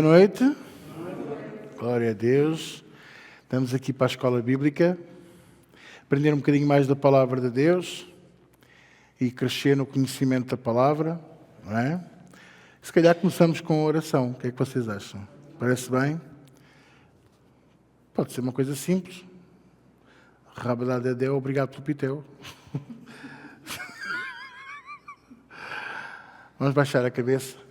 Boa noite. Glória a Deus. Estamos aqui para a Escola Bíblica, aprender um bocadinho mais da Palavra de Deus e crescer no conhecimento da Palavra, não é? Se calhar começamos com a oração. O que é que vocês acham? Parece bem? Pode ser uma coisa simples. Rabadadadeu, obrigado pelo pitel. Vamos baixar a cabeça.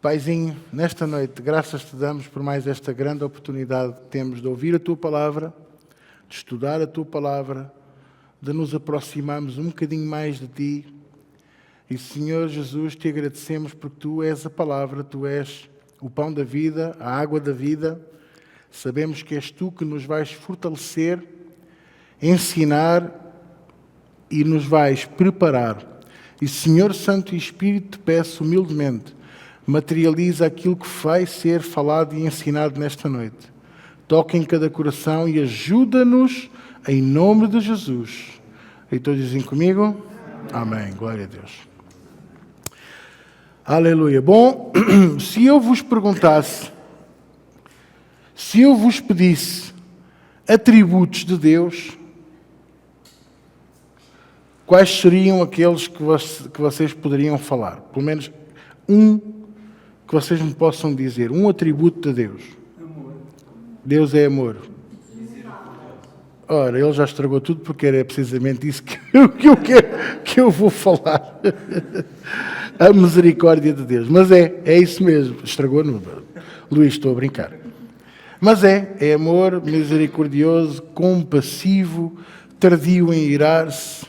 Paizinho, nesta noite, graças te damos por mais esta grande oportunidade que temos de ouvir a Tua Palavra, de estudar a Tua Palavra, de nos aproximarmos um bocadinho mais de Ti. E, Senhor Jesus, te agradecemos porque Tu és a Palavra, Tu és o pão da vida, a água da vida. Sabemos que és Tu que nos vais fortalecer, ensinar e nos vais preparar. E, Senhor Santo e Espírito, te peço humildemente, materializa aquilo que vai ser falado e ensinado nesta noite. Toca em cada coração e ajuda-nos em nome de Jesus. E todos dizem comigo? Amém. Glória a Deus. Aleluia. Bom, se eu vos perguntasse, se eu vos pedisse atributos de Deus, quais seriam aqueles que vocês poderiam falar? Pelo menos um que vocês me possam dizer, um atributo de Deus. Amor. Deus é amor. Ora, ele já estragou tudo porque era precisamente isso que eu vou falar. A misericórdia de Deus. Mas é isso mesmo. Estragou, não. Luís, estou a brincar. Mas é amor, misericordioso, compassivo, tardio em irar-se.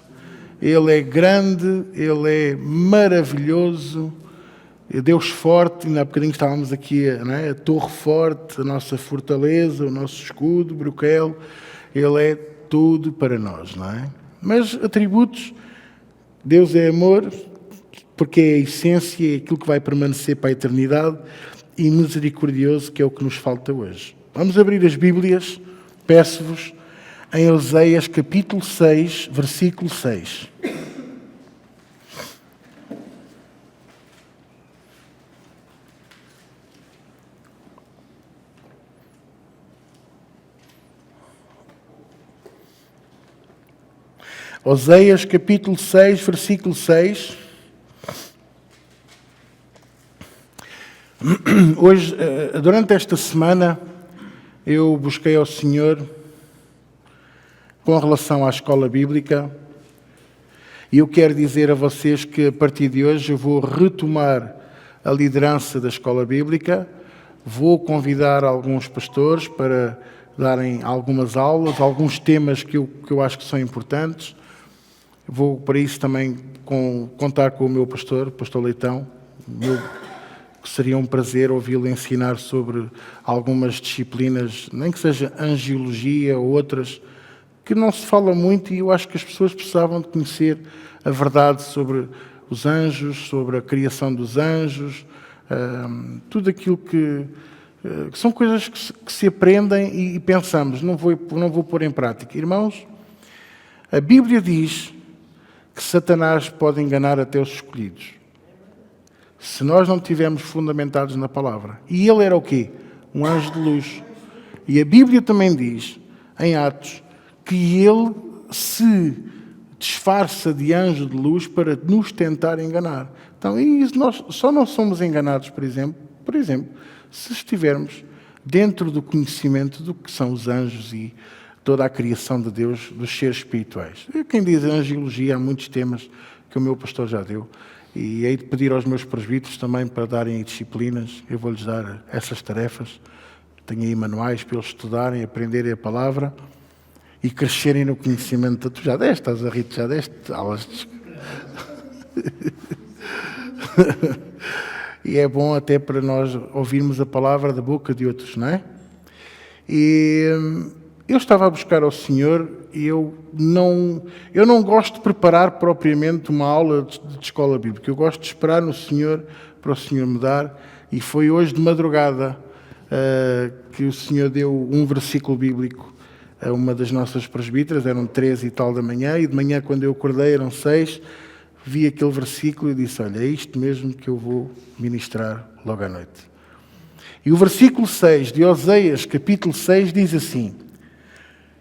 Ele é grande, ele é maravilhoso. Deus forte, ainda há bocadinho estávamos aqui, não é? A torre forte, a nossa fortaleza, o nosso escudo, broquel, Ele é tudo para nós, não é? Mas atributos, Deus é amor, porque é a essência, é aquilo que vai permanecer para a eternidade, e misericordioso, que é o que nos falta hoje. Vamos abrir as Bíblias, peço-vos, em Oséias capítulo 6, versículo 6. Oséias capítulo 6, versículo 6. Hoje, durante esta semana, eu busquei ao Senhor com relação à escola bíblica e eu quero dizer a vocês que a partir de hoje eu vou retomar a liderança da escola bíblica, vou convidar alguns pastores para darem algumas aulas, alguns temas que eu acho que são importantes. Vou para isso também contar com o meu pastor, pastor Leitão, que seria um prazer ouvi-lo ensinar sobre algumas disciplinas, nem que seja angiologia ou outras, que não se fala muito e eu acho que as pessoas precisavam de conhecer a verdade sobre os anjos, sobre a criação dos anjos, tudo aquilo que são coisas que se aprendem e pensamos, não vou pôr em prática. Irmãos, a Bíblia diz que Satanás pode enganar até os escolhidos. Se nós não estivermos fundamentados na palavra. E ele era o quê? Um anjo de luz. E a Bíblia também diz, em Atos, que ele se disfarça de anjo de luz para nos tentar enganar. Então, nós só não somos enganados, por exemplo, se estivermos dentro do conhecimento do que são os anjos e toda a criação de Deus, dos seres espirituais. Quem diz angiologia, há muitos temas que o meu pastor já deu. E hei de pedir aos meus presbíteros também para darem disciplinas. Eu vou-lhes dar essas tarefas. Tenho aí manuais para eles estudarem, aprenderem a palavra e crescerem no conhecimento. Tu já deste, estás a rir, tu já deste aulas. E é bom até para nós ouvirmos a palavra da boca de outros, não é? E eu estava a buscar ao Senhor e eu não gosto de preparar propriamente uma aula de escola bíblica. Eu gosto de esperar no Senhor para o Senhor me dar. E foi hoje de madrugada que o Senhor deu um versículo bíblico a uma das nossas presbíteras. Eram 13 e tal da manhã e de manhã, quando eu acordei, eram 6. Vi aquele versículo e disse, olha, é isto mesmo que eu vou ministrar logo à noite. E o versículo 6 de Oséias, capítulo 6, diz assim: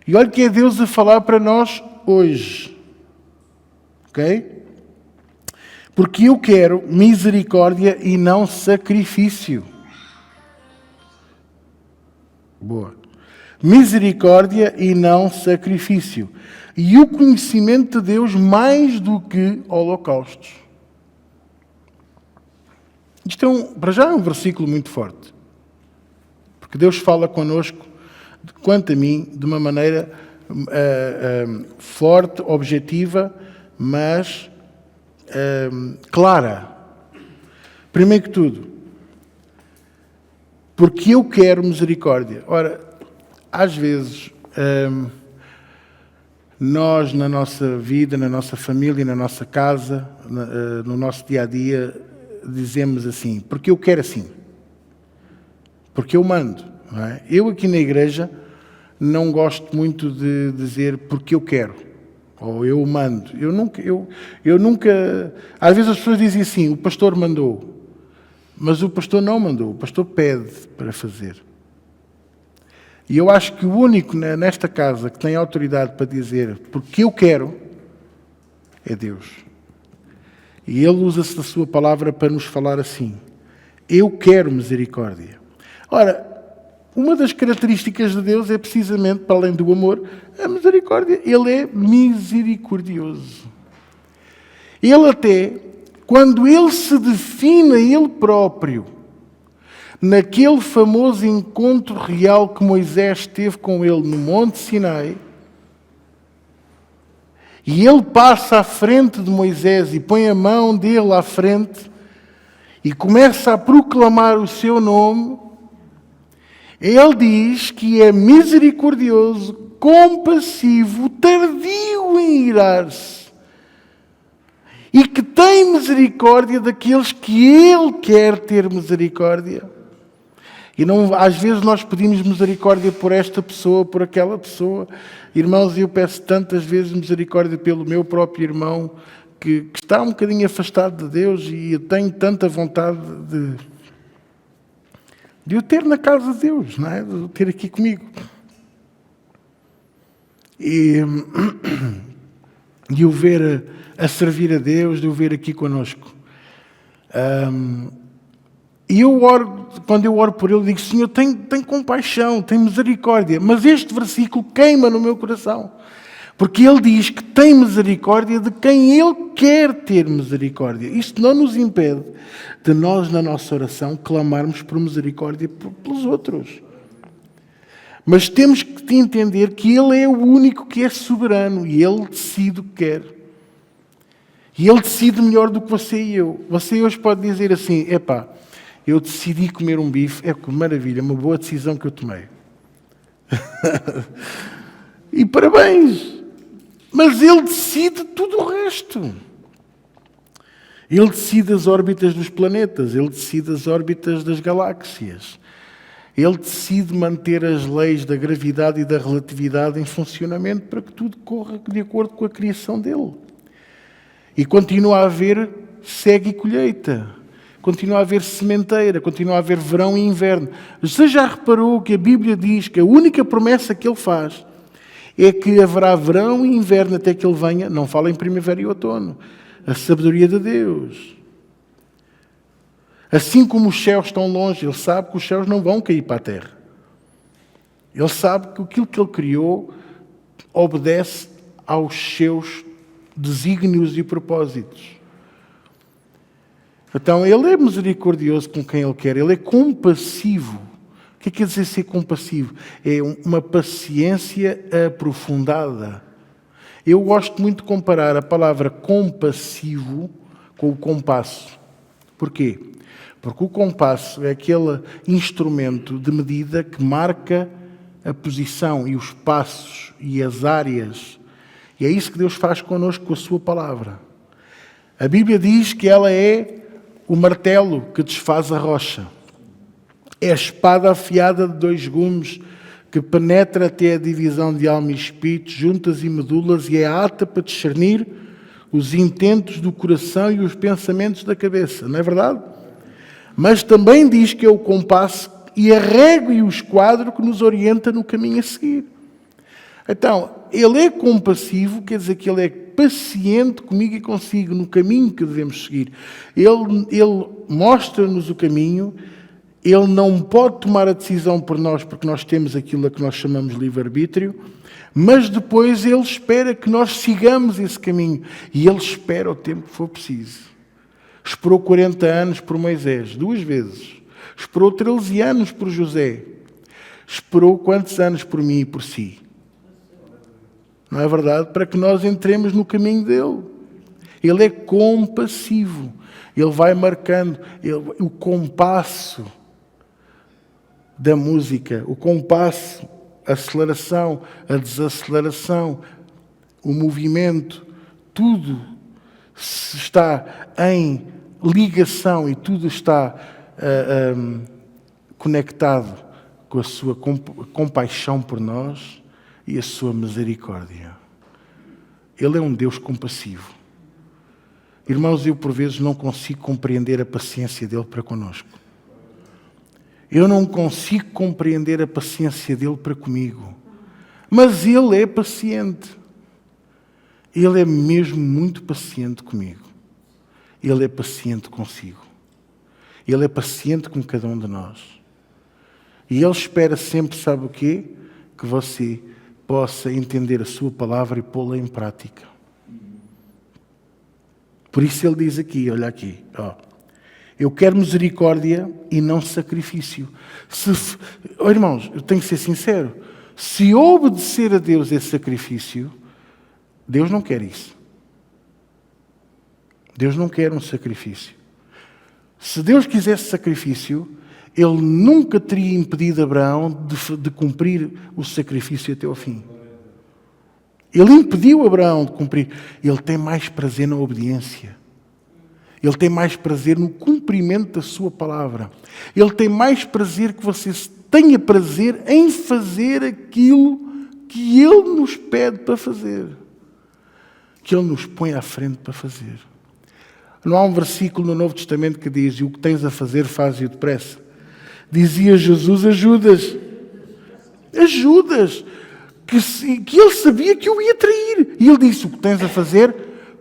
e olha que é Deus a falar para nós hoje. Ok? Porque eu quero misericórdia e não sacrifício. Boa. Misericórdia e não sacrifício. E o conhecimento de Deus mais do que holocaustos. Isto para já é um versículo muito forte. Porque Deus fala connosco, quanto a mim, de uma maneira forte, objetiva, mas clara. Primeiro que tudo, porque eu quero misericórdia. Ora, às vezes, nós na nossa vida, na nossa família, na nossa casa, no nosso dia-a-dia, dizemos assim, porque eu quero assim. Porque eu mando. Não é? Eu aqui na igreja não gosto muito de dizer porque eu quero. Ou eu mando. Eu nunca... Às vezes as pessoas dizem assim, o pastor mandou. Mas o pastor não mandou. O pastor pede para fazer. E eu acho que o único nesta casa que tem autoridade para dizer porque eu quero é Deus. E Ele usa-se da sua palavra para nos falar assim. Eu quero misericórdia. Ora, uma das características de Deus é precisamente, para além do amor, a misericórdia. Ele é misericordioso. Ele até, quando Ele se define a Ele próprio, naquele famoso encontro real que Moisés teve com Ele no Monte Sinai, e Ele passa à frente de Moisés e põe a mão dele à frente e começa a proclamar o seu nome, Ele diz que é misericordioso, compassivo, tardio em irar-se e que tem misericórdia daqueles que Ele quer ter misericórdia. E não, às vezes nós pedimos misericórdia por esta pessoa, por aquela pessoa. Irmãos, eu peço tantas vezes misericórdia pelo meu próprio irmão que está um bocadinho afastado de Deus e eu tenho tanta vontade de o ter na casa de Deus, não é? De o ter aqui comigo. E de o ver a servir a Deus, de o ver aqui conosco. E eu oro, quando eu oro por ele, digo, Senhor, tem compaixão, tem misericórdia. Mas este versículo queima no meu coração. Porque ele diz que tem misericórdia de quem ele quer ter misericórdia. Isto não nos impede de nós, na nossa oração, clamarmos por misericórdia pelos outros. Mas temos que entender que ele é o único que é soberano e ele decide o que quer. E ele decide melhor do que você e eu. Você hoje pode dizer assim, epá, eu decidi comer um bife, é que maravilha, uma boa decisão que eu tomei. E parabéns! Mas ele decide tudo o resto. Ele decide as órbitas dos planetas, ele decide as órbitas das galáxias. Ele decide manter as leis da gravidade e da relatividade em funcionamento para que tudo corra de acordo com a criação dele. E continua a haver cega e colheita. Continua a haver sementeira, continua a haver verão e inverno. Você já reparou que a Bíblia diz que a única promessa que Ele faz é que haverá verão e inverno até que Ele venha? Não fala em primavera e outono. A sabedoria de Deus. Assim como os céus estão longe, Ele sabe que os céus não vão cair para a terra. Ele sabe que aquilo que Ele criou obedece aos seus desígnios e propósitos. Então, Ele é misericordioso com quem Ele quer. Ele é compassivo. O que quer dizer ser compassivo? É uma paciência aprofundada. Eu gosto muito de comparar a palavra compassivo com o compasso. Porquê? Porque o compasso é aquele instrumento de medida que marca a posição e os passos e as áreas. E é isso que Deus faz connosco com a sua palavra. A Bíblia diz que ela é o martelo que desfaz a rocha. É a espada afiada de 2 gumes que penetra até a divisão de alma e espírito, juntas e medulas, e é apta para discernir os intentos do coração e os pensamentos da cabeça. Não é verdade? Mas também diz que é o compasso e a régua e o esquadro que nos orienta no caminho a seguir. Então, ele é compassivo, quer dizer que ele é paciente comigo e consigo no caminho que devemos seguir. Ele mostra-nos o caminho, ele não pode tomar a decisão por nós, porque nós temos aquilo a que nós chamamos de livre-arbítrio, mas depois ele espera que nós sigamos esse caminho. E ele espera o tempo que for preciso. Esperou 40 anos por Moisés, 2 vezes. Esperou 13 anos por José. Esperou quantos anos por mim e por si? Não é verdade? Para que nós entremos no caminho dele. Ele é compassivo. Ele vai marcando o compasso da música, o compasso, a aceleração, a desaceleração, o movimento, tudo está em ligação e tudo está conectado com a sua compaixão por nós e a sua misericórdia. Ele é um Deus compassivo. Irmãos, eu por vezes não consigo compreender a paciência dele para conosco. Eu não consigo compreender a paciência dele para comigo. Mas ele é paciente. Ele é mesmo muito paciente comigo. Ele é paciente consigo. Ele é paciente com cada um de nós. E ele espera sempre, sabe o quê? Que você possa entender a sua palavra e pô-la em prática. Por isso ele diz aqui, olha aqui, eu quero misericórdia e não sacrifício. Irmãos, eu tenho que ser sincero, se obedecer a Deus é sacrifício, Deus não quer isso. Deus não quer um sacrifício. Se Deus quisesse sacrifício, Ele nunca teria impedido Abraão de cumprir o sacrifício até ao fim. Ele impediu Abraão de cumprir. Ele tem mais prazer na obediência. Ele tem mais prazer no cumprimento da sua palavra. Ele tem mais prazer que você tenha prazer em fazer aquilo que Ele nos pede para fazer. Que Ele nos põe à frente para fazer. Não há um versículo no Novo Testamento que diz: o que tens a fazer, faz-o depressa. Dizia Jesus a Judas. Que ele sabia que o ia trair. E ele disse: o que tens a fazer,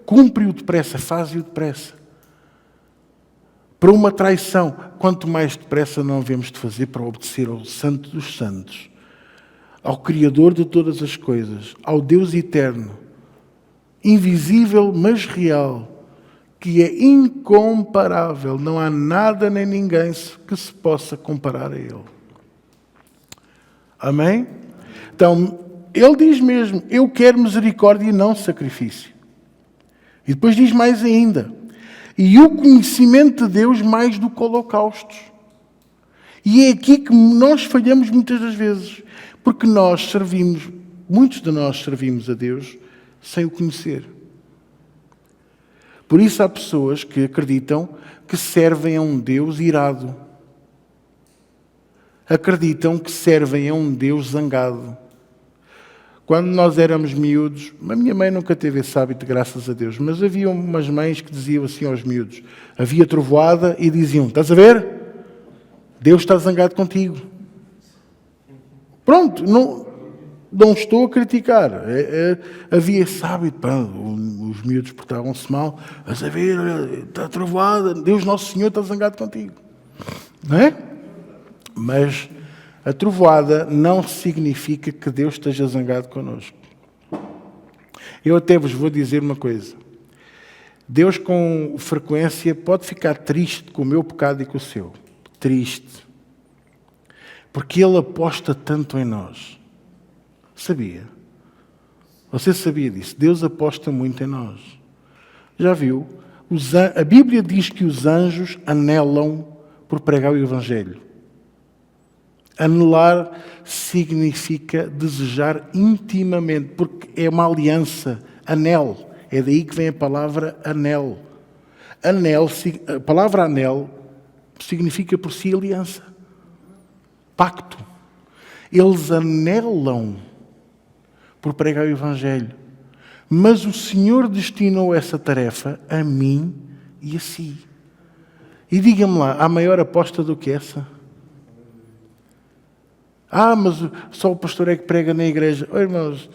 cumpre-o depressa, faz-o depressa. Para uma traição, quanto mais depressa não havemos de fazer para obedecer ao Santo dos Santos, ao Criador de todas as coisas, ao Deus eterno, invisível mas real, que é incomparável. Não há nada nem ninguém que se possa comparar a Ele. Amém? Então, Ele diz mesmo: eu quero misericórdia e não sacrifício. E depois diz mais ainda: e o conhecimento de Deus mais do que holocaustos. E é aqui que nós falhamos muitas das vezes, porque muitos de nós servimos a Deus sem o conhecer. Por isso há pessoas que acreditam que servem a um Deus irado. Acreditam que servem a um Deus zangado. Quando nós éramos miúdos, a minha mãe nunca teve esse hábito, graças a Deus, mas havia umas mães que diziam assim aos miúdos, havia trovoada e diziam: estás a ver? Deus está zangado contigo. Pronto, não estou a criticar. Havia esse hábito, os miúdos portavam-se mal, estás a ver, está trovoada, Deus Nosso Senhor está zangado contigo. Não é? Mas a trovoada não significa que Deus esteja zangado connosco. Eu até vos vou dizer uma coisa. Deus com frequência pode ficar triste com o meu pecado e com o seu. Triste. Porque Ele aposta tanto em nós. Sabia? Você sabia disso? Deus aposta muito em nós. Já viu? A Bíblia diz que os anjos anelam por pregar o Evangelho. Anelar significa desejar intimamente, porque é uma aliança. Anel. É daí que vem a palavra anel. A palavra anel significa por si aliança. Pacto. Eles anelam por pregar o Evangelho. Mas o Senhor destinou essa tarefa a mim e a si. E diga-me lá, há maior aposta do que essa? Mas só o pastor é que prega na igreja. Irmãos,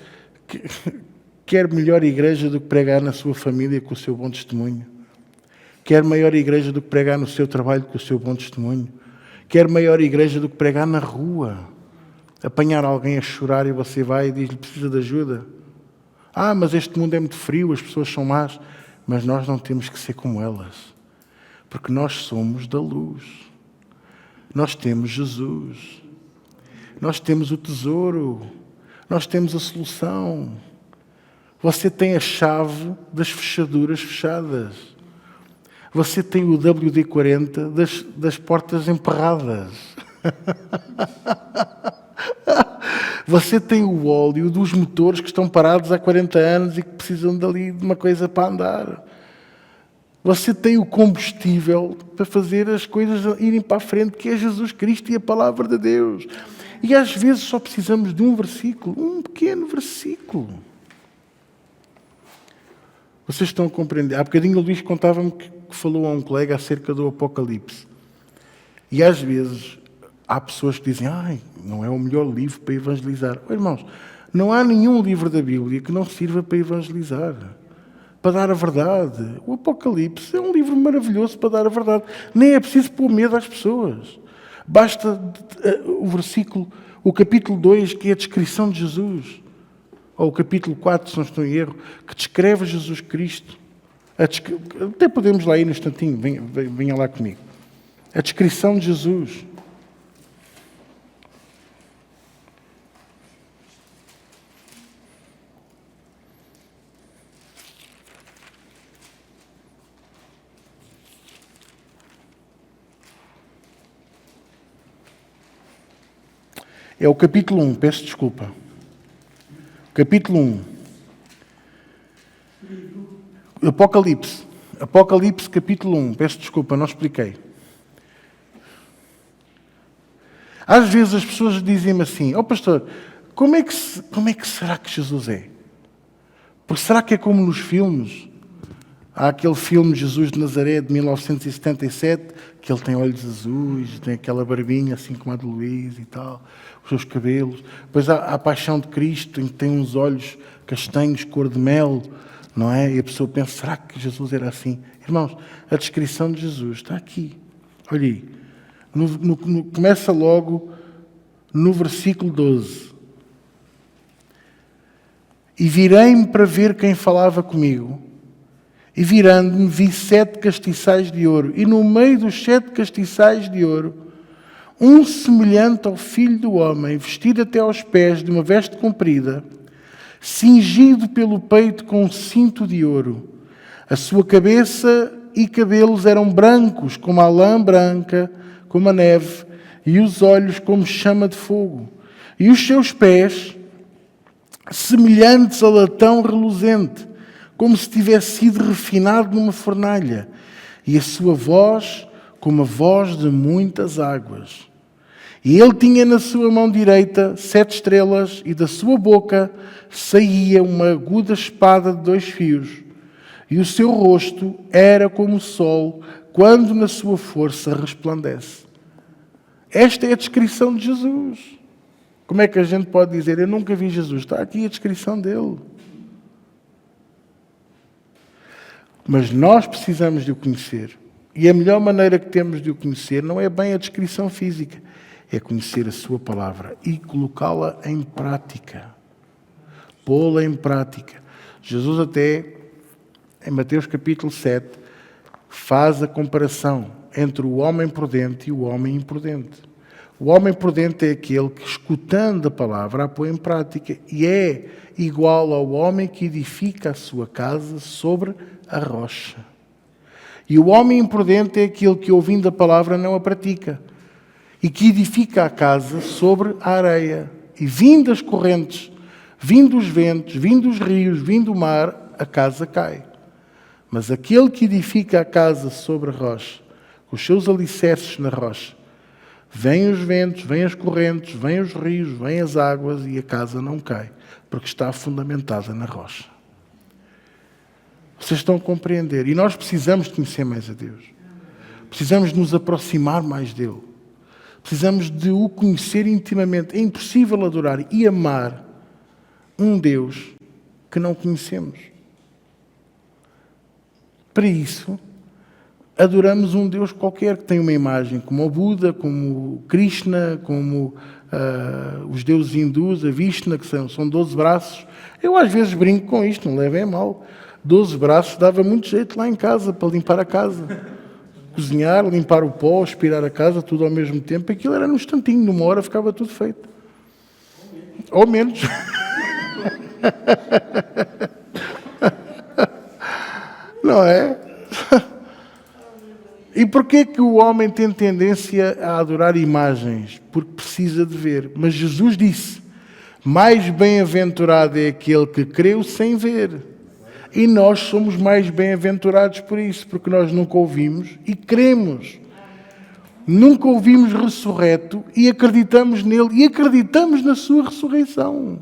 quer melhor igreja do que pregar na sua família com o seu bom testemunho? Quer maior igreja do que pregar no seu trabalho com o seu bom testemunho? Quer maior igreja do que pregar na rua? Apanhar alguém a chorar e você vai e diz-lhe: precisa de ajuda? Mas este mundo é muito frio, as pessoas são más. Mas nós não temos que ser como elas. Porque nós somos da luz. Nós temos Jesus. Nós temos o tesouro. Nós temos a solução. Você tem a chave das fechaduras fechadas. Você tem o WD-40 das portas emperradas. Você tem o óleo dos motores que estão parados há 40 anos e que precisam dali de uma coisa para andar. Você tem o combustível para fazer as coisas irem para a frente, que é Jesus Cristo e a Palavra de Deus. E às vezes só precisamos de um versículo, um pequeno versículo. Vocês estão a compreender? Há bocadinho o Luís contava-me que falou a um colega acerca do Apocalipse. E às vezes há pessoas que dizem: não é o melhor livro para evangelizar. Irmãos, não há nenhum livro da Bíblia que não sirva para evangelizar, para dar a verdade. O Apocalipse é um livro maravilhoso para dar a verdade. Nem é preciso pôr medo às pessoas. Basta o versículo, o capítulo 2, que é a descrição de Jesus. Ou o capítulo 4, se não estou em erro, que descreve Jesus Cristo. Até podemos lá ir no instantinho, venha lá comigo. A descrição de Jesus. É o capítulo 1, peço desculpa. Capítulo 1. Apocalipse, capítulo 1. Peço desculpa, não expliquei. Às vezes as pessoas dizem-me assim: pastor, como é que será que Jesus é? Porque será que é como nos filmes? Há aquele filme Jesus de Nazaré, de 1977, que ele tem olhos azuis, tem aquela barbinha assim como a de Luís e tal, os seus cabelos. Depois há a Paixão de Cristo, em que tem uns olhos castanhos, cor de mel, não é? E a pessoa pensa: será que Jesus era assim? Irmãos, a descrição de Jesus está aqui. Olha aí. Começa logo no versículo 12. E virei-me para ver quem falava comigo. E virando-me, vi 7 castiçais de ouro. E no meio dos 7 castiçais de ouro, um semelhante ao Filho do Homem, vestido até aos pés de uma veste comprida, cingido pelo peito com um cinto de ouro. A sua cabeça e cabelos eram brancos, como a lã branca, como a neve, e os olhos como chama de fogo. E os seus pés, semelhantes a latão reluzente, como se tivesse sido refinado numa fornalha, e a sua voz como a voz de muitas águas. E ele tinha na sua mão direita 7 estrelas, e da sua boca saía uma aguda espada de 2 fios, e o seu rosto era como o sol, quando na sua força resplandece. Esta é a descrição de Jesus. Como é que a gente pode dizer: eu nunca vi Jesus? Está aqui a descrição dele. Mas nós precisamos de o conhecer. E a melhor maneira que temos de o conhecer não é bem a descrição física, é conhecer a sua palavra e colocá-la em prática. Pô-la em prática. Jesus até, em Mateus capítulo 7, faz a comparação entre o homem prudente e o homem imprudente. O homem prudente é aquele que, escutando a palavra, a põe em prática e é igual ao homem que edifica a sua casa sobre a rocha. E o homem imprudente é aquele que, ouvindo a palavra, não a pratica e que edifica a casa sobre a areia. E vindo as correntes, vindo os ventos, vindo os rios, vindo o mar, a casa cai. Mas aquele que edifica a casa sobre a rocha, com os seus alicerces na rocha, vêm os ventos, vêm as correntes, vêm os rios, vêm as águas e a casa não cai, porque está fundamentada na rocha. Vocês estão a compreender? E nós precisamos de conhecer mais a Deus. Precisamos de nos aproximar mais dele. Precisamos de o conhecer intimamente. É impossível adorar e amar um Deus que não conhecemos. Para isso, adoramos um Deus qualquer que tem uma imagem, como o Buda, como o Krishna, como os deuses hindus, a Vishnu, que são 12 braços. Eu às vezes brinco com isto, não levem a mal. 12 braços dava muito jeito lá em casa, para limpar a casa. Cozinhar, limpar o pó, aspirar a casa, tudo ao mesmo tempo. Aquilo era num instantinho, numa hora ficava tudo feito. Ou menos. Não é? E porquê que o homem tem tendência a adorar imagens? Porque precisa de ver. Mas Jesus disse, mais bem-aventurado é aquele que creu sem ver. E nós somos mais bem-aventurados por isso, porque nós nunca ouvimos e cremos. Nunca ouvimos ressurreto e acreditamos nele e acreditamos na sua ressurreição.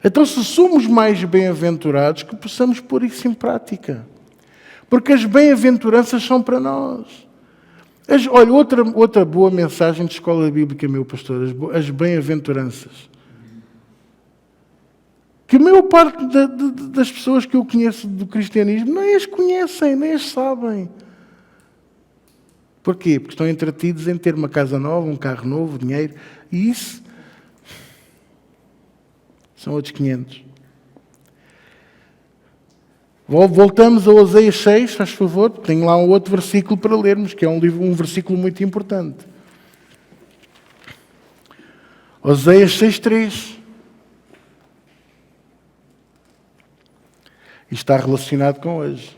Então, se somos mais bem-aventurados, que possamos pôr isso em prática. Porque as bem-aventuranças são para nós. Olha, outra boa mensagem de escola bíblica, meu pastor, as bem-aventuranças. Que a maior parte das pessoas que eu conheço do cristianismo nem as conhecem, nem as sabem. Porquê? Porque estão entretidos em ter uma casa nova, um carro novo, dinheiro. E isso são outros 500. Voltamos a Oséias 6, faz favor. Tenho lá um outro versículo para lermos, que é um versículo muito importante. Oséias 6:3. E está relacionado com hoje,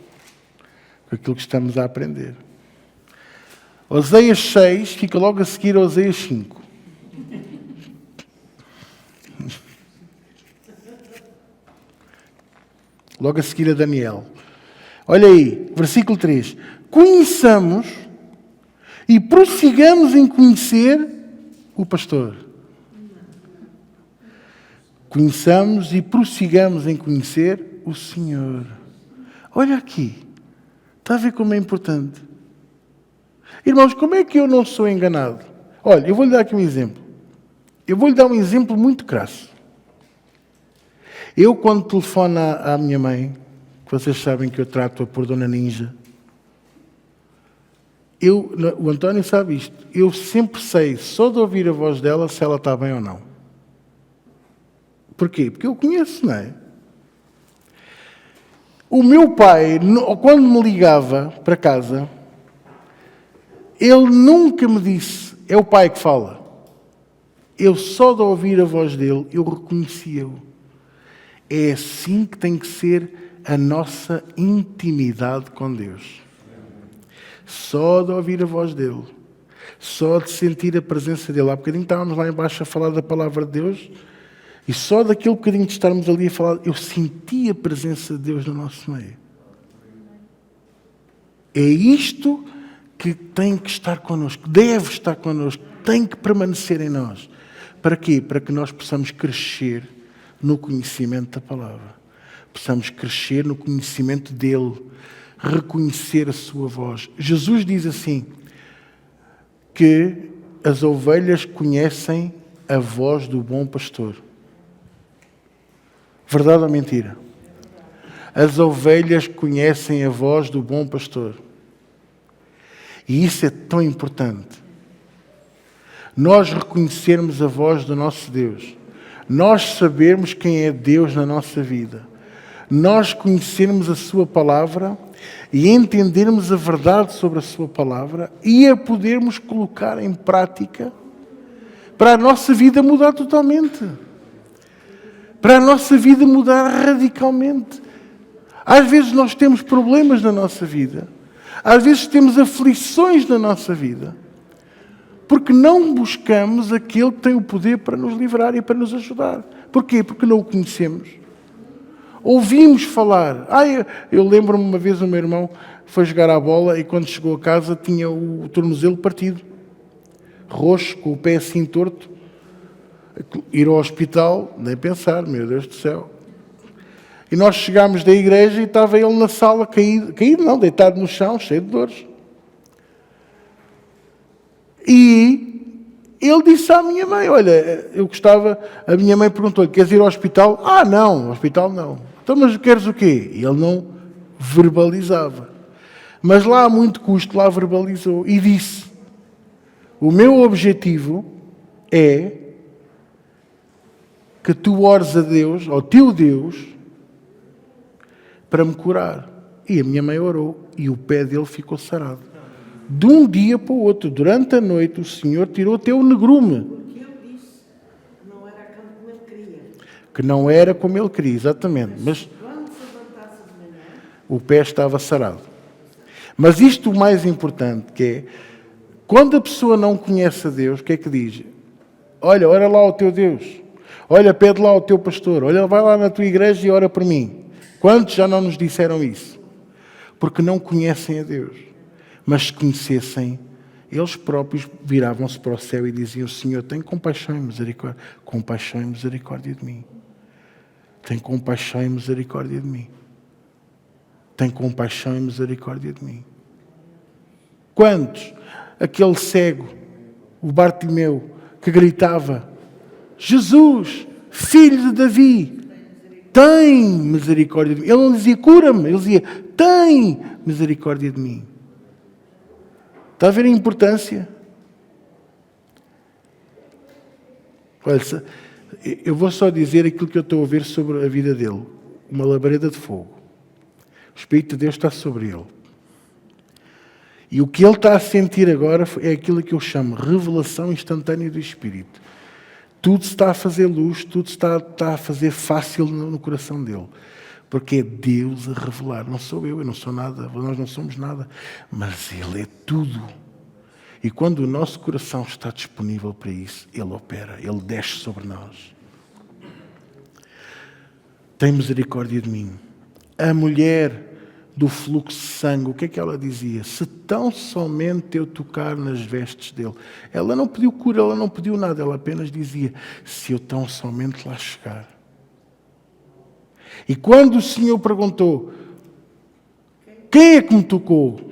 com aquilo que estamos a aprender. Oséias 6 fica logo a seguir a Oséias 5. Logo a seguir a Daniel. Olha aí, versículo 3. Conheçamos e prossigamos em conhecer o pastor. Conheçamos e prossigamos em conhecer o Senhor. Olha aqui. Está a ver como é importante? Irmãos, como é que eu não sou enganado? Olha, eu vou-lhe dar aqui um exemplo. Eu vou-lhe dar um exemplo muito crasso. Eu, quando telefono à minha mãe, que vocês sabem que eu trato-a por Dona Ninja, o António sabe isto, eu sempre sei, só de ouvir a voz dela, se ela está bem ou não. Porquê? Porque eu conheço, não é? O meu pai, quando me ligava para casa, ele nunca me disse, é o pai que fala. Eu só de ouvir a voz dele, eu reconhecia-o. É assim que tem que ser a nossa intimidade com Deus. Só de ouvir a voz dele. Só de sentir a presença dele. Há bocadinho estávamos lá embaixo a falar da palavra de Deus e só daquele bocadinho de estarmos ali a falar, eu senti a presença de Deus no nosso meio. É isto que tem que estar connosco, deve estar connosco, tem que permanecer em nós. Para quê? Para que nós possamos crescer no conhecimento da palavra. Possamos crescer no conhecimento dele, reconhecer a sua voz. Jesus diz assim, que as ovelhas conhecem a voz do bom pastor. Verdade ou mentira? As ovelhas conhecem a voz do bom pastor. E isso é tão importante. Nós reconhecermos a voz do nosso Deus. Nós sabermos quem é Deus na nossa vida. Nós conhecermos a sua palavra e entendermos a verdade sobre a sua palavra e a podermos colocar em prática para a nossa vida mudar totalmente. Para a nossa vida mudar radicalmente. Às vezes nós temos problemas na nossa vida. Às vezes temos aflições na nossa vida. Porque não buscamos aquele que tem o poder para nos livrar e para nos ajudar. Porquê? Porque não o conhecemos. Ouvimos falar. Eu lembro-me uma vez o meu irmão foi jogar à bola e quando chegou a casa tinha o tornozelo partido. Roxo, com o pé assim torto. Ir ao hospital, nem pensar, meu Deus do céu. E nós chegámos da igreja e estava ele na sala, caído não, deitado no chão, cheio de dores. E ele disse à minha mãe, olha, eu gostava, a minha mãe perguntou-lhe, queres ir ao hospital? Ah, não, ao hospital não. Então, mas queres o quê? E ele não verbalizava. Mas lá a muito custo, lá verbalizou e disse, o meu objetivo é que tu ores a Deus, ao teu Deus, para me curar. E a minha mãe orou e o pé dele ficou sarado. De um dia para o outro, durante a noite, o Senhor tirou até o negrume. Porque ele disse que não era como ele queria. Que não era como ele queria, exatamente. Mas Quando se levantasse de manhã, o pé estava sarado. Mas isto o mais importante, que é, quando a pessoa não conhece a Deus, o que é que diz? Olha, ora lá ao teu Deus. Olha, pede lá ao teu pastor. Olha, vai lá na tua igreja e ora por mim. Quantos já não nos disseram isso? Porque não conhecem a Deus. Mas se conhecessem, eles próprios viravam-se para o céu e diziam, Senhor, tem compaixão e misericórdia. Compaixão e misericórdia de mim. Tem compaixão e misericórdia de mim. Tem compaixão e misericórdia de mim. Quantos? Aquele cego, o Bartimeu, que gritava, Jesus, filho de Davi, tem misericórdia de mim. Ele não dizia, cura-me, ele dizia, tem misericórdia de mim. Está a ver a importância? Olha, eu vou só dizer aquilo que eu estou a ver sobre a vida dele. Uma labareda de fogo. O Espírito de Deus está sobre ele. E o que ele está a sentir agora é aquilo que eu chamo revelação instantânea do Espírito. Tudo se está a fazer luz, tudo se está a fazer fácil no coração dele. Porque é Deus a revelar. Não sou eu não sou nada, nós não somos nada. Mas Ele é tudo. E quando o nosso coração está disponível para isso, Ele opera, Ele desce sobre nós. Tem misericórdia de mim. A mulher do fluxo de sangue, o que é que ela dizia? Se tão somente eu tocar nas vestes dele. Ela não pediu cura, ela não pediu nada, ela apenas dizia, se eu tão somente lá chegar. E quando o Senhor perguntou, quem é que me tocou?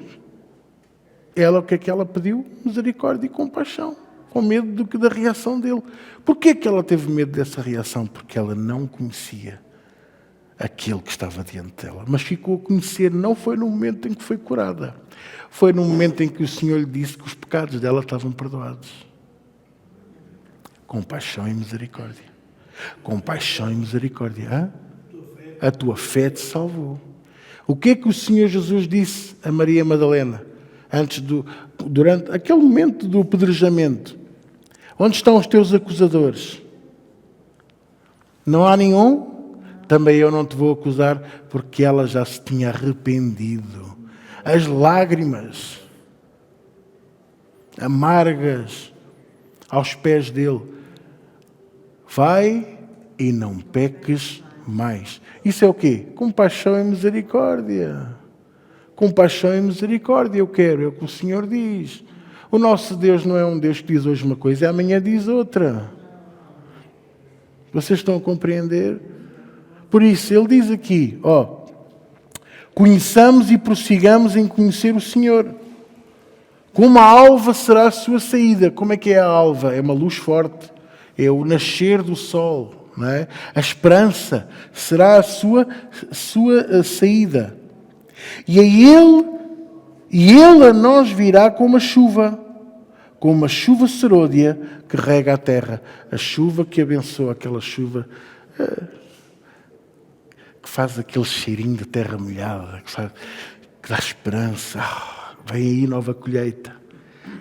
Ela, o que é que ela pediu? Misericórdia e compaixão, com medo da reação dele. Porquê é que ela teve medo dessa reação? Porque ela não conhecia aquele que estava diante dela. Mas ficou a conhecer, não foi no momento em que foi curada. Foi no momento em que o Senhor lhe disse que os pecados dela estavam perdoados. Compaixão e misericórdia. Compaixão e misericórdia. Hã? A tua fé te salvou. O que é que o Senhor Jesus disse a Maria Madalena? Durante aquele momento do apedrejamento. Onde estão os teus acusadores? Não há nenhum? Também eu não te vou acusar, porque ela já se tinha arrependido. As lágrimas amargas aos pés dele. Vai e não peques mais. Isso é o quê? Compaixão e misericórdia. Compaixão e misericórdia eu quero, é o que o Senhor diz. O nosso Deus não é um Deus que diz hoje uma coisa e amanhã diz outra. Vocês estão a compreender? Por isso, ele diz aqui, conheçamos e prossigamos em conhecer o Senhor. Como a alva será a sua saída. Como é que é a alva? É uma luz forte. É o nascer do sol. Não é? A esperança será a sua saída. E ele a nós virá como uma chuva serôdia que rega a terra. A chuva que abençoa, aquela chuva que faz aquele cheirinho de terra molhada, que dá esperança. Vem aí nova colheita.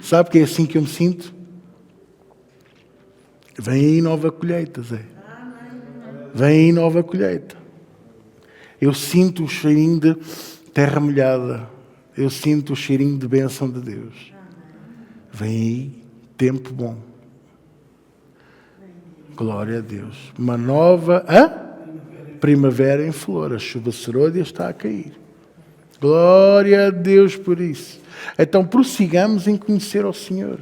Sabe que é assim que eu me sinto? Vem aí nova colheita, Zé. Vem aí nova colheita. Eu sinto o cheirinho de terra molhada. Eu sinto o cheirinho de bênção de Deus. Vem aí tempo bom. Glória a Deus. Uma nova primavera em flor. A chuva serôdia está a cair. Glória a Deus por isso. Então prossigamos em conhecer ao Senhor.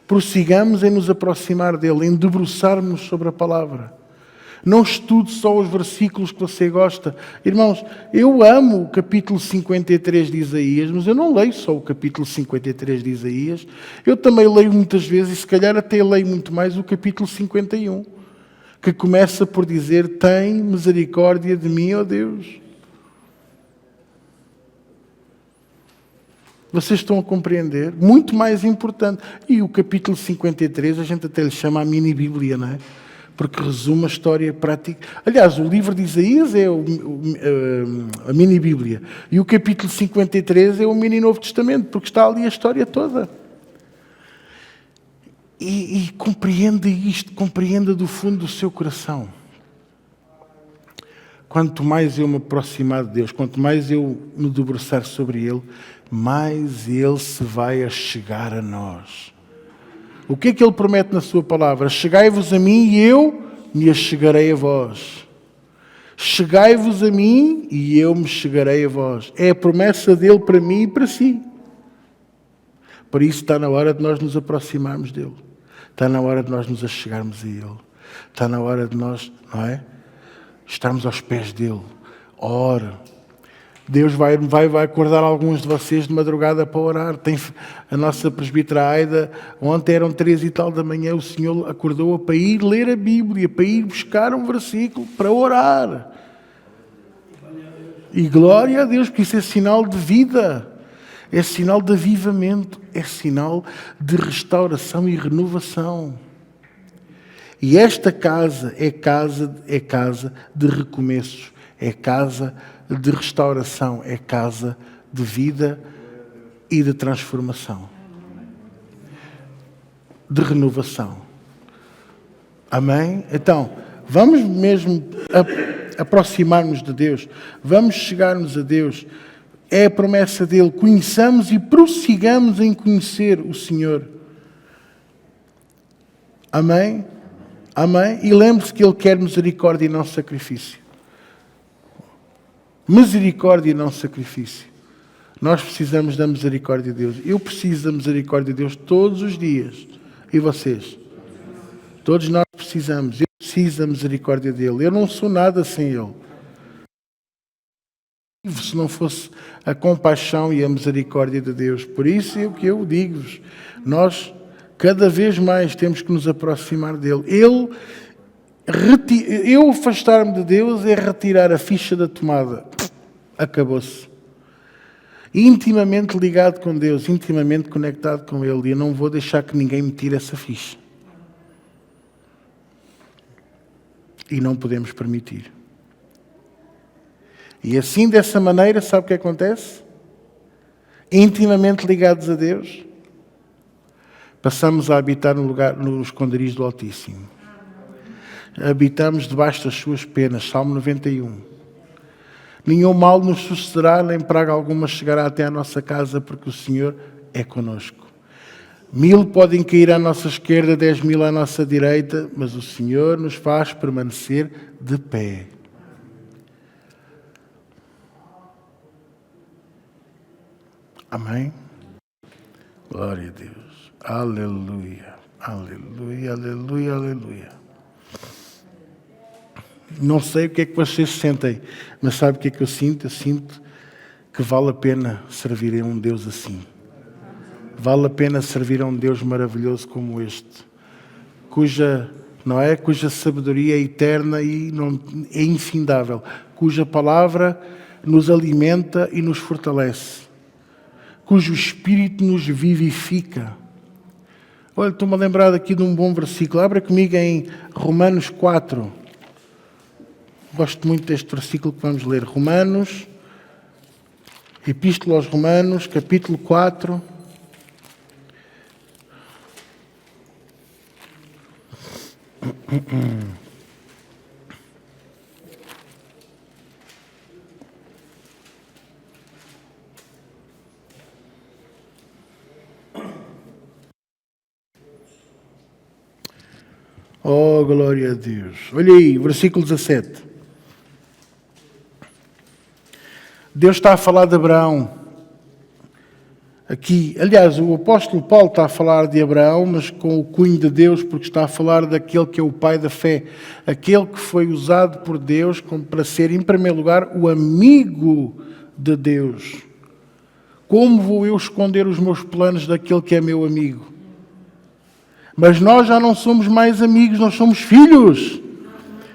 Prossigamos em nos aproximar dEle, em debruçarmos sobre a palavra. Não estude só os versículos que você gosta. Irmãos, eu amo o capítulo 53 de Isaías, mas eu não leio só o capítulo 53 de Isaías. Eu também leio muitas vezes, e se calhar até leio muito mais, o capítulo 51, que começa por dizer: tem misericórdia de mim, ó Deus. Vocês estão a compreender? Muito mais importante. E o capítulo 53, a gente até lhe chama a mini-bíblia, não é? Porque resume a história prática. Aliás, o livro de Isaías é a mini-bíblia. E o capítulo 53 é o mini-Novo Testamento, porque está ali a história toda. E compreenda isto, compreenda do fundo do seu coração. Quanto mais eu me aproximar de Deus, quanto mais eu me debruçar sobre Ele, mais Ele se vai a chegar a nós. O que é que Ele promete na sua palavra? Chegai-vos a mim e eu me achegarei a vós. Chegai-vos a mim e eu me chegarei a vós. É a promessa dele para mim e para si. Por isso está na hora de nós nos aproximarmos dele. Está na hora de nós nos achegarmos a ele. Está na hora de nós, não é? Estarmos aos pés dele. Ora. Deus vai acordar alguns de vocês de madrugada para orar. Tem a nossa presbítera Aida, ontem eram 3 e tal da manhã, o Senhor acordou-a para ir ler a Bíblia, para ir buscar um versículo, para orar. E glória a Deus, porque isso é sinal de vida, é sinal de avivamento, é sinal de restauração e renovação. E esta casa é casa de recomeços, é casa de restauração, é casa de vida e de transformação, de renovação. Amém? Então, vamos mesmo aproximar-nos de Deus, vamos chegar-nos a Deus. É a promessa dele, conheçamos e prossigamos em conhecer o Senhor. Amém? Amém? E lembre-se que Ele quer misericórdia e não sacrifício. Misericórdia e não sacrifício. Nós precisamos da misericórdia de Deus. Eu preciso da misericórdia de Deus todos os dias. E vocês? Todos nós precisamos. Eu preciso da misericórdia dEle. Eu não sou nada sem Ele. Se não fosse a compaixão e a misericórdia de Deus. Por isso é o que eu digo-vos. Nós, cada vez mais, temos que nos aproximar dEle. Eu afastar-me de Deus é retirar a ficha da tomada. Acabou-se. Intimamente ligado com Deus, intimamente conectado com Ele. E eu não vou deixar que ninguém me tire essa ficha. E não podemos permitir. E assim, dessa maneira, sabe o que acontece? Intimamente ligados a Deus, passamos a habitar no esconderijo do Altíssimo. Habitamos debaixo das suas penas. Salmo 91. Nenhum mal nos sucederá, nem praga alguma chegará até à nossa casa, porque o Senhor é conosco. 1000 podem cair à nossa esquerda, 10.000 à nossa direita, mas o Senhor nos faz permanecer de pé. Amém? Glória a Deus. Aleluia. Aleluia, aleluia, aleluia. Não sei o que é que vocês sentem, mas sabe o que é que eu sinto? Eu sinto que vale a pena servir a um Deus assim. Vale a pena servir a um Deus maravilhoso como este, cuja sabedoria é eterna e é infindável, cuja palavra nos alimenta e nos fortalece, cujo Espírito nos vivifica. Olha, estou-me a lembrar aqui de um bom versículo. Abra comigo em Romanos 4. Gosto muito deste versículo que vamos ler. Romanos, Epístola aos Romanos, capítulo 4. Oh, glória a Deus. Olha aí, versículo 17. Deus está a falar de Abraão. aqui. Aliás, o apóstolo Paulo está a falar de Abraão, mas com o cunho de Deus, porque está a falar daquele que é o pai da fé, aquele que foi usado por Deus para ser, em primeiro lugar, o amigo de Deus. Como vou eu esconder os meus planos daquele que é meu amigo? Mas nós já não somos mais amigos, nós somos filhos.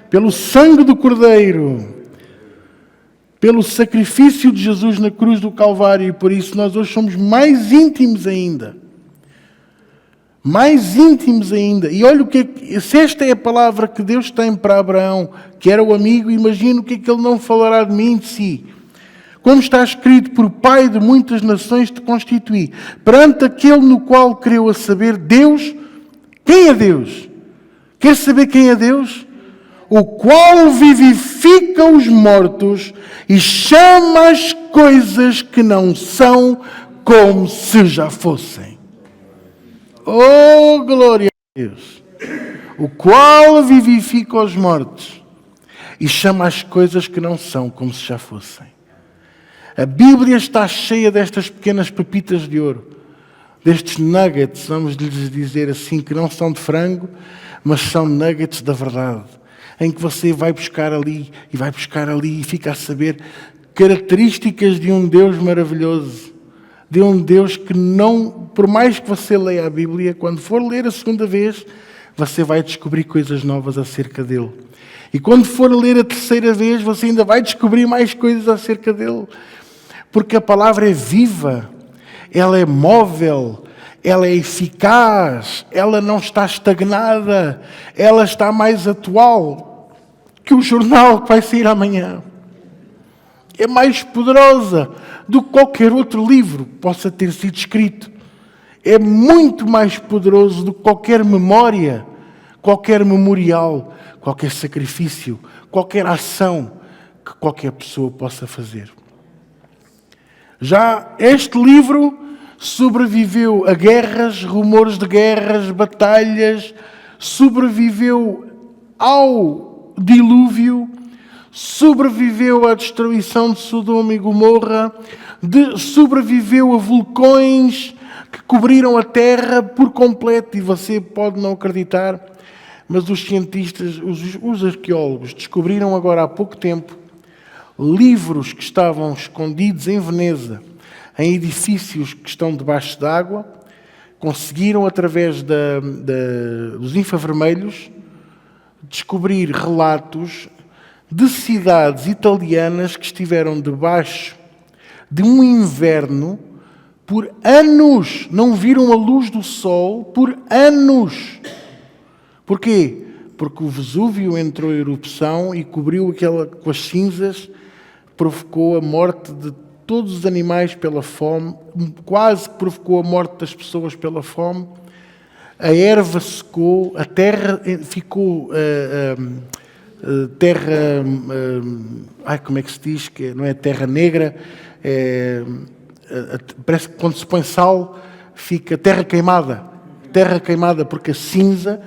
Pelo sangue do Cordeiro, pelo sacrifício de Jesus na cruz do Calvário, e por isso nós hoje somos mais íntimos ainda. Mais íntimos ainda. E olha o que se esta é a palavra que Deus tem para Abraão, que era o amigo, imagina o que é que ele não falará de mim e de si. Como está escrito, por pai de muitas nações te constituí, perante aquele no qual creu, a saber, Deus. Quem é Deus? Quer saber quem é Deus? O qual vivifica os mortos e chama as coisas que não são como se já fossem. Oh, glória a Deus! O qual vivifica os mortos e chama as coisas que não são como se já fossem. A Bíblia está cheia destas pequenas pepitas de ouro, destes nuggets, vamos lhes dizer assim, que não são de frango, mas são nuggets da verdade, em que você vai buscar ali e fica a saber características de um Deus maravilhoso, de um Deus que não, por mais que você leia a Bíblia, quando for ler a segunda vez, você vai descobrir coisas novas acerca dele. E quando for ler a terceira vez, você ainda vai descobrir mais coisas acerca dele. Porque a palavra é viva, ela é móvel, ela é eficaz, ela não está estagnada, ela está mais atual que o jornal que vai sair amanhã. É mais poderosa do que qualquer outro livro que possa ter sido escrito. É muito mais poderoso do que qualquer memória, qualquer memorial, qualquer sacrifício, qualquer ação que qualquer pessoa possa fazer. Já este livro sobreviveu a guerras, rumores de guerras, batalhas, sobreviveu ao dilúvio, sobreviveu à destruição de Sodoma e Gomorra, sobreviveu a vulcões que cobriram a terra por completo, e você pode não acreditar, mas os cientistas, os arqueólogos, descobriram agora há pouco tempo livros que estavam escondidos em Veneza, em edifícios que estão debaixo d'água, conseguiram, através dos infravermelhos, descobrir relatos de cidades italianas que estiveram debaixo de um inverno por anos, não viram a luz do sol por anos. Porquê? Porque o Vesúvio entrou em erupção e cobriu com as cinzas, provocou a morte de todos os animais pela fome, quase provocou a morte das pessoas pela fome, a erva secou, a terra ficou... terra... como é que se diz? Que não é terra negra, parece que quando se põe sal, fica terra queimada. Terra queimada porque a cinza,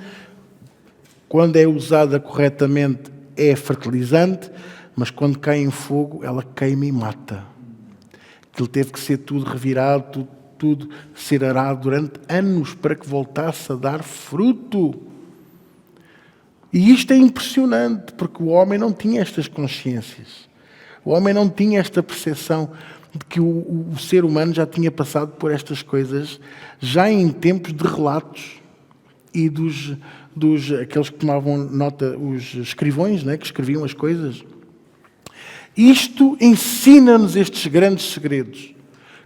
quando é usada corretamente, é fertilizante, mas quando cai em fogo, ela queima e mata. Aquilo teve que ser tudo revirado, tudo ser arado durante anos para que voltasse a dar fruto. E isto é impressionante, porque o homem não tinha estas consciências. O homem não tinha esta percepção de que o ser humano já tinha passado por estas coisas já em tempos de relatos e aqueles que tomavam nota, os escrivões, né, que escreviam as coisas. Isto ensina-nos estes grandes segredos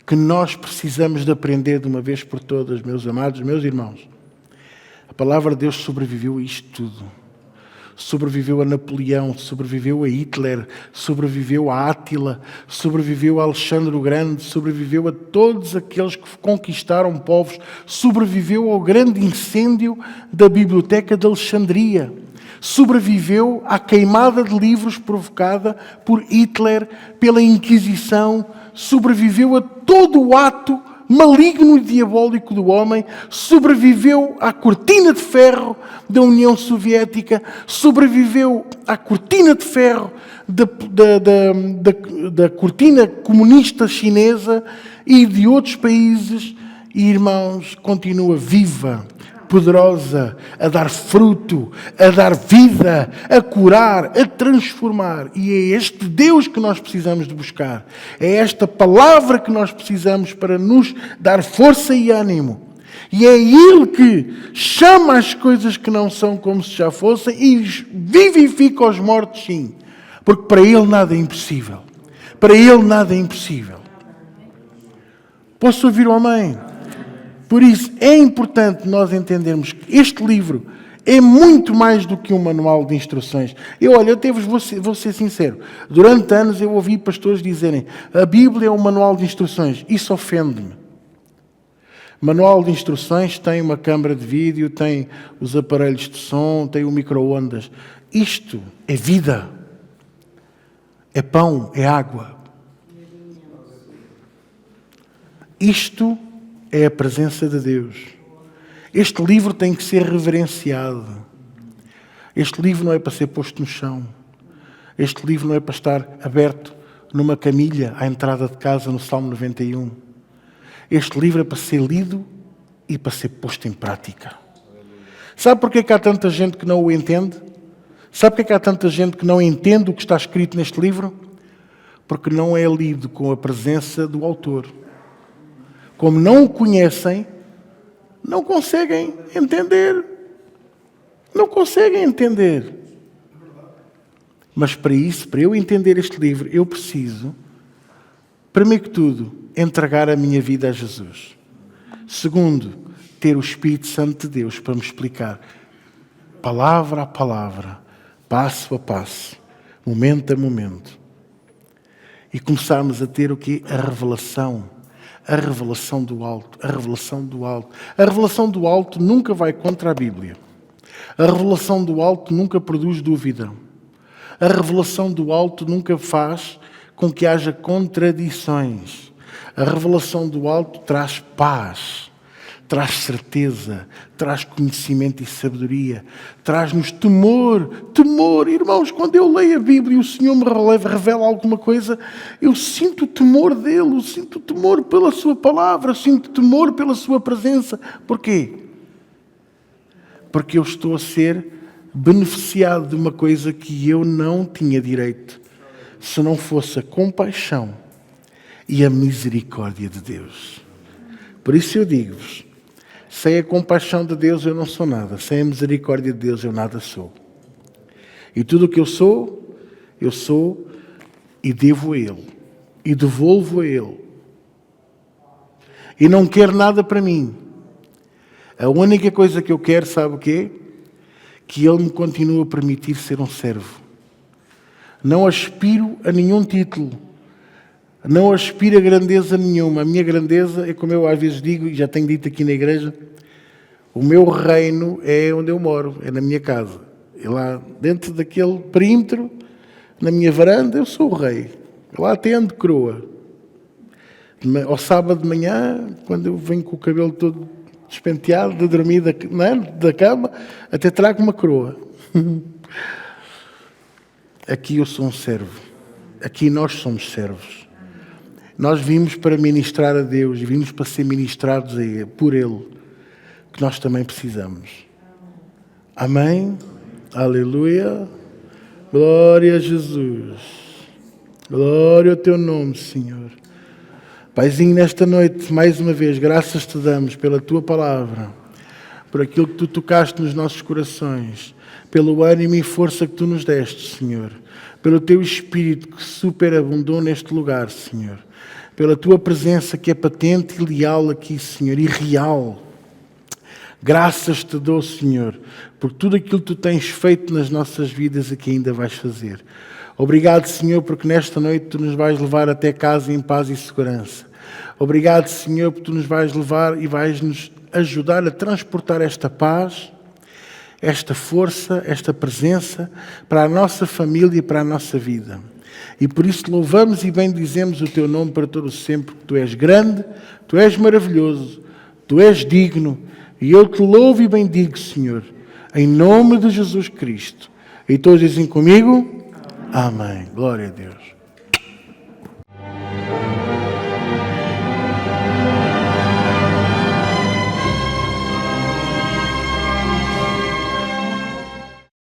que nós precisamos de aprender de uma vez por todas, meus amados, meus irmãos. A palavra de Deus sobreviveu a isto tudo. Sobreviveu a Napoleão, sobreviveu a Hitler, sobreviveu a Átila, sobreviveu a Alexandre o Grande, sobreviveu a todos aqueles que conquistaram povos, sobreviveu ao grande incêndio da Biblioteca de Alexandria, sobreviveu à queimada de livros provocada por Hitler, pela Inquisição, sobreviveu a todo o ato maligno e diabólico do homem, sobreviveu à cortina de ferro da União Soviética, sobreviveu à cortina de ferro da cortina comunista chinesa e de outros países, e, irmãos, continua viva, poderosa, a dar fruto, a dar vida, a curar, a transformar. E é este Deus que nós precisamos de buscar. É esta palavra que nós precisamos para nos dar força e ânimo. E é Ele que chama as coisas que não são como se já fossem e vivifica os mortos, sim. Porque para Ele nada é impossível. Para Ele nada é impossível. Posso ouvir o amém? Por isso, é importante nós entendermos que este livro é muito mais do que um manual de instruções. Eu vou ser sincero, durante anos eu ouvi pastores dizerem a Bíblia é um manual de instruções. Isso ofende-me. Manual de instruções tem uma câmara de vídeo, tem os aparelhos de som, tem o micro-ondas. Isto é vida. É pão, é água. Isto é a presença de Deus. Este livro tem que ser reverenciado. Este livro não é para ser posto no chão. Este livro não é para estar aberto numa camilha à entrada de casa no Salmo 91. Este livro é para ser lido e para ser posto em prática. Sabe porquê que há tanta gente que não o entende? Sabe porquê que há tanta gente que não entende o que está escrito neste livro? Porque não é lido com a presença do autor. Como não o conhecem, não conseguem entender. Não conseguem entender. Mas para isso, para eu entender este livro, eu preciso, primeiro que tudo, entregar a minha vida a Jesus. Segundo, ter o Espírito Santo de Deus para me explicar, palavra a palavra, passo a passo, momento a momento. E começarmos a ter o quê? A revelação do alto, a revelação do alto. A revelação do alto nunca vai contra a Bíblia. A revelação do alto nunca produz dúvida. A revelação do alto nunca faz com que haja contradições. A revelação do alto traz paz, traz certeza, traz conhecimento e sabedoria, traz-nos temor. Temor, irmãos, quando eu leio a Bíblia e o Senhor me revela alguma coisa, eu sinto o temor dEle, eu sinto o temor pela Sua palavra, eu sinto temor pela Sua presença. Porquê? Porque eu estou a ser beneficiado de uma coisa que eu não tinha direito, se não fosse a compaixão e a misericórdia de Deus. Por isso eu digo-vos, sem a compaixão de Deus eu não sou nada. Sem a misericórdia de Deus eu nada sou. E tudo o que eu sou e devo a Ele. E devolvo a Ele. E não quero nada para mim. A única coisa que eu quero, sabe o quê? Que Ele me continue a permitir ser um servo. Não aspiro a nenhum título. Não aspiro a grandeza nenhuma. A minha grandeza é, como eu às vezes digo, e já tenho dito aqui na igreja, o meu reino é onde eu moro, é na minha casa. E lá dentro daquele perímetro, na minha varanda, eu sou o rei. Lá até ando coroa. Ao sábado de manhã, quando eu venho com o cabelo todo despenteado, de dormir da cama, até trago uma coroa. Aqui eu sou um servo. Aqui nós somos servos. Nós vimos para ministrar a Deus, vimos para ser ministrados por Ele, que nós também precisamos. Amém? Aleluia. Glória a Jesus. Glória ao Teu nome, Senhor. Paizinho, nesta noite, mais uma vez, graças te damos pela Tua palavra, por aquilo que Tu tocaste nos nossos corações, pelo ânimo e força que Tu nos deste, Senhor, pelo Teu Espírito que superabundou neste lugar, Senhor, pela Tua presença que é patente e leal aqui, Senhor, e real. Graças te dou, Senhor, por tudo aquilo que Tu tens feito nas nossas vidas e que ainda vais fazer. Obrigado, Senhor, porque nesta noite Tu nos vais levar até casa em paz e segurança. Obrigado, Senhor, porque Tu nos vais levar e vais nos ajudar a transportar esta paz, esta força, esta presença para a nossa família e para a nossa vida. E por isso louvamos e bendizemos o teu nome para todo sempre, porque tu és grande, tu és maravilhoso, tu és digno. E eu te louvo e bendigo, Senhor, em nome de Jesus Cristo. E todos dizem comigo? Amém. Glória a Deus.